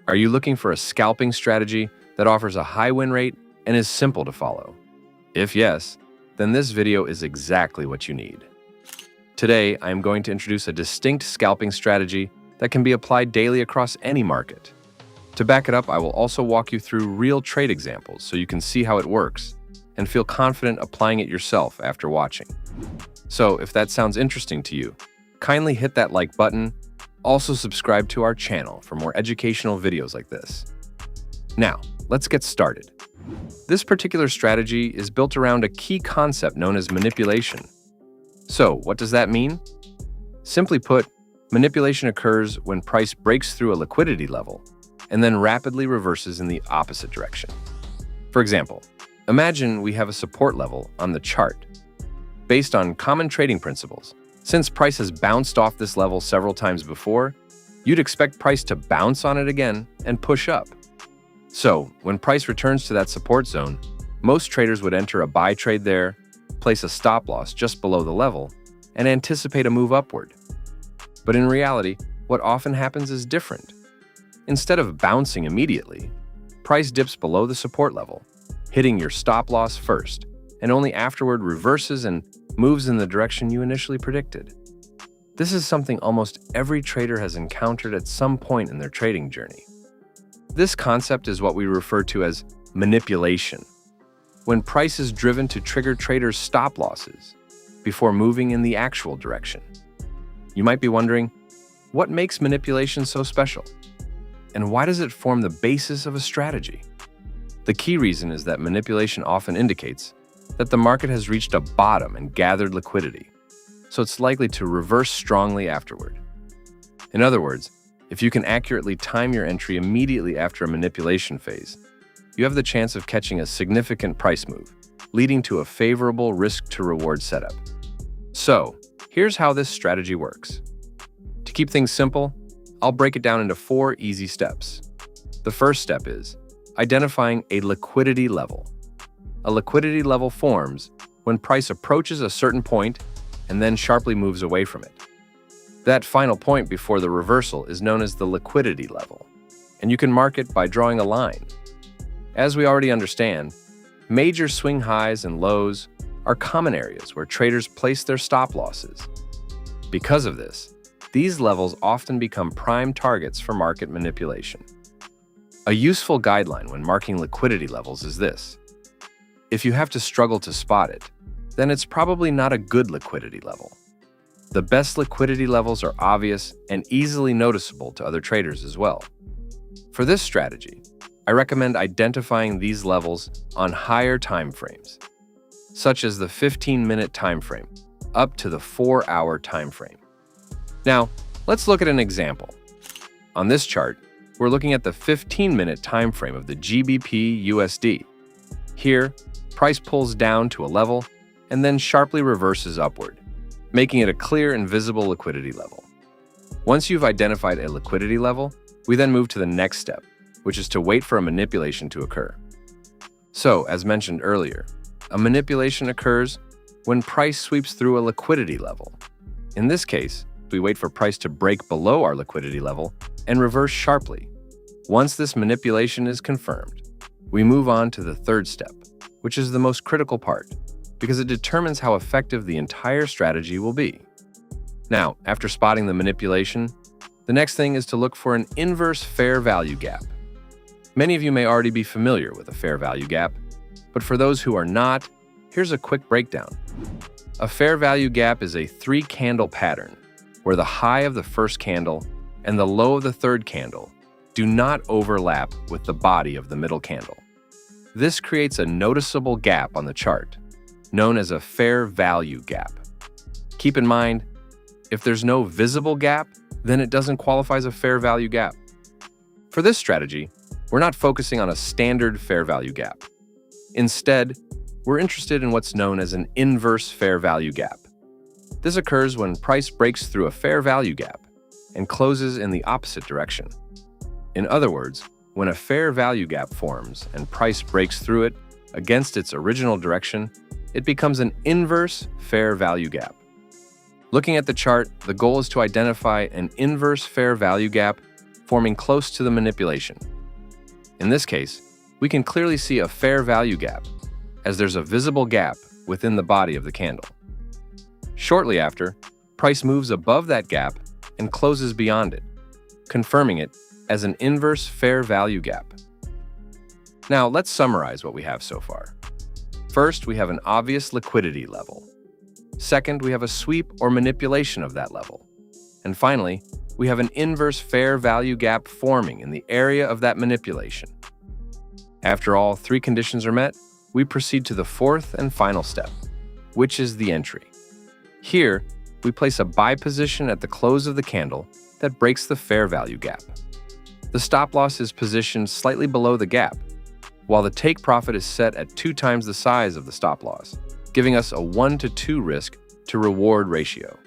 Are you looking for a scalping strategy that offers a high win rate and is simple to follow? If yes, then this video is exactly what you need. Today, I am going to introduce a distinct scalping strategy that can be applied daily across any market. To back it up, I will also walk you through real trade examples so you can see how it works and feel confident applying it yourself after watching. So, if that sounds interesting to you, kindly hit that like button. Also subscribe to our channel for more educational videos like this. Now, let's get started. This particular strategy is built around a key concept known as manipulation. So, what does that mean? Simply put, manipulation occurs when price breaks through a liquidity level and then rapidly reverses in the opposite direction. For example, imagine we have a support level on the chart. Based on common trading principles, since price has bounced off this level several times before, you'd expect price to bounce on it again and push up. So, when price returns to that support zone, most traders would enter a buy trade there, place a stop loss just below the level, and anticipate a move upward. But in reality, what often happens is different. Instead of bouncing immediately, price dips below the support level, hitting your stop loss first, and only afterward reverses and moves in the direction you initially predicted. This is something almost every trader has encountered at some point in their trading journey. This concept is what we refer to as manipulation, when price is driven to trigger traders' stop losses before moving in the actual direction. You might be wondering, what makes manipulation so special? And why does it form the basis of a strategy? The key reason is that manipulation often indicates that the market has reached a bottom and gathered liquidity, so it's likely to reverse strongly afterward. In other words, if you can accurately time your entry immediately after a manipulation phase, you have the chance of catching a significant price move, leading to a favorable risk-to-reward setup. So, here's how this strategy works. To keep things simple, I'll break it down into 4 easy steps. The first step is identifying a liquidity level. A liquidity level forms when price approaches a certain point and then sharply moves away from it. That final point before the reversal is known as the liquidity level, and you can mark it by drawing a line. As we already understand, major swing highs and lows are common areas where traders place their stop losses. Because of this, these levels often become prime targets for market manipulation. A useful guideline when marking liquidity levels is this. If you have to struggle to spot it, then it's probably not a good liquidity level. The best liquidity levels are obvious and easily noticeable to other traders as well. For this strategy, I recommend identifying these levels on higher time frames, such as the 15-minute time frame up to the 4-hour time frame. Now, let's look at an example. On this chart, we're looking at the 15-minute time frame of the GBP USD. Here, price pulls down to a level and then sharply reverses upward, making it a clear and visible liquidity level. Once you've identified a liquidity level, we then move to the next step, which is to wait for a manipulation to occur. So, as mentioned earlier, a manipulation occurs when price sweeps through a liquidity level. In this case, we wait for price to break below our liquidity level and reverse sharply. Once this manipulation is confirmed, we move on to the third step, which is the most critical part, because it determines how effective the entire strategy will be. Now, after spotting the manipulation, the next thing is to look for an inverse fair value gap. Many of you may already be familiar with a fair value gap, but for those who are not, here's a quick breakdown. A fair value gap is a 3-candle pattern where the high of the first candle and the low of the third candle do not overlap with the body of the middle candle. This creates a noticeable gap on the chart, known as a fair value gap. Keep in mind, if there's no visible gap, then it doesn't qualify as a fair value gap. For this strategy, we're not focusing on a standard fair value gap. Instead, we're interested in what's known as an inverse fair value gap. This occurs when price breaks through a fair value gap and closes in the opposite direction. In other words, when a fair value gap forms and price breaks through it against its original direction, it becomes an inverse fair value gap. Looking at the chart, the goal is to identify an inverse fair value gap forming close to the manipulation. In this case, we can clearly see a fair value gap, as there's a visible gap within the body of the candle. Shortly after, price moves above that gap and closes beyond it, confirming it as an inverse fair value gap. Now, let's summarize what we have so far. First, we have an obvious liquidity level. Second, we have a sweep or manipulation of that level. And finally, we have an inverse fair value gap forming in the area of that manipulation. After all three conditions are met, we proceed to the fourth and final step, which is the entry. Here, we place a buy position at the close of the candle that breaks the fair value gap. The stop loss is positioned slightly below the gap, while the take profit is set at 2 times the size of the stop loss, giving us a 1-to-2 risk to reward ratio.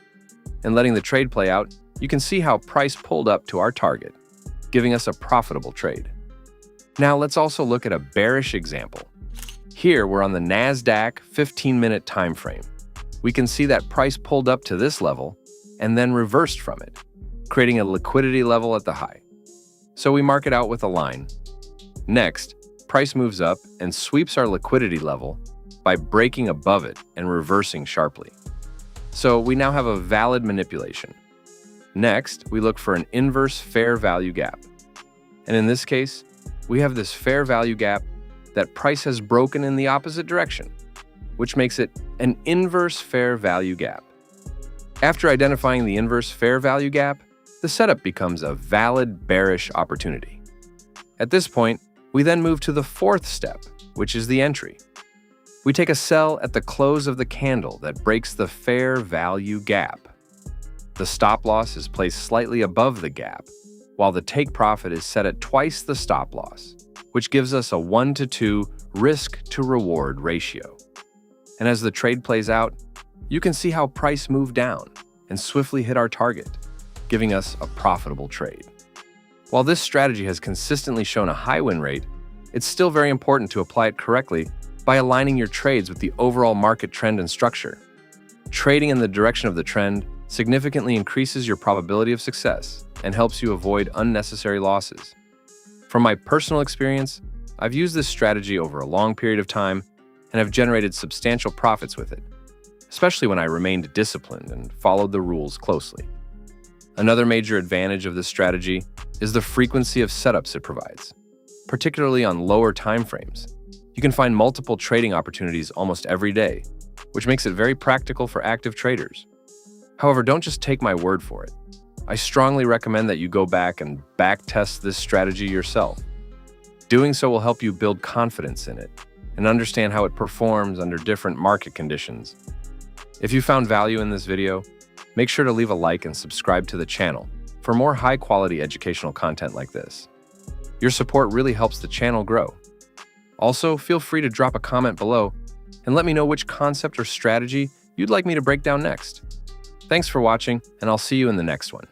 And letting the trade play out, you can see how price pulled up to our target, giving us a profitable trade. Now let's also look at a bearish example. Here we're on the NASDAQ 15-minute time frame. We can see that price pulled up to this level and then reversed from it, creating a liquidity level at the high. So we mark it out with a line. Next, price moves up and sweeps our liquidity level by breaking above it and reversing sharply. So we now have a valid manipulation. Next, we look for an inverse fair value gap. And in this case, we have this fair value gap that price has broken in the opposite direction, which makes it an inverse fair value gap. After identifying the inverse fair value gap, the setup becomes a valid bearish opportunity. At this point, we then move to the fourth step, which is the entry. We take a sell at the close of the candle that breaks the fair value gap. The stop loss is placed slightly above the gap, while the take profit is set at twice the stop loss, which gives us a 1-to-2 risk to reward ratio. And as the trade plays out, you can see how price moved down and swiftly hit our target, giving us a profitable trade. While this strategy has consistently shown a high win rate, it's still very important to apply it correctly by aligning your trades with the overall market trend and structure. Trading in the direction of the trend significantly increases your probability of success and helps you avoid unnecessary losses. From my personal experience, I've used this strategy over a long period of time and have generated substantial profits with it, especially when I remained disciplined and followed the rules closely. Another major advantage of this strategy is the frequency of setups it provides. Particularly on lower time frames, you can find multiple trading opportunities almost every day, which makes it very practical for active traders. However, don't just take my word for it. I strongly recommend that you go back and backtest this strategy yourself. Doing so will help you build confidence in it and understand how it performs under different market conditions. If you found value in this video, make sure to leave a like and subscribe to the channel for more high-quality educational content like this. Your support really helps the channel grow. Also, feel free to drop a comment below and let me know which concept or strategy you'd like me to break down next. Thanks for watching, and I'll see you in the next one.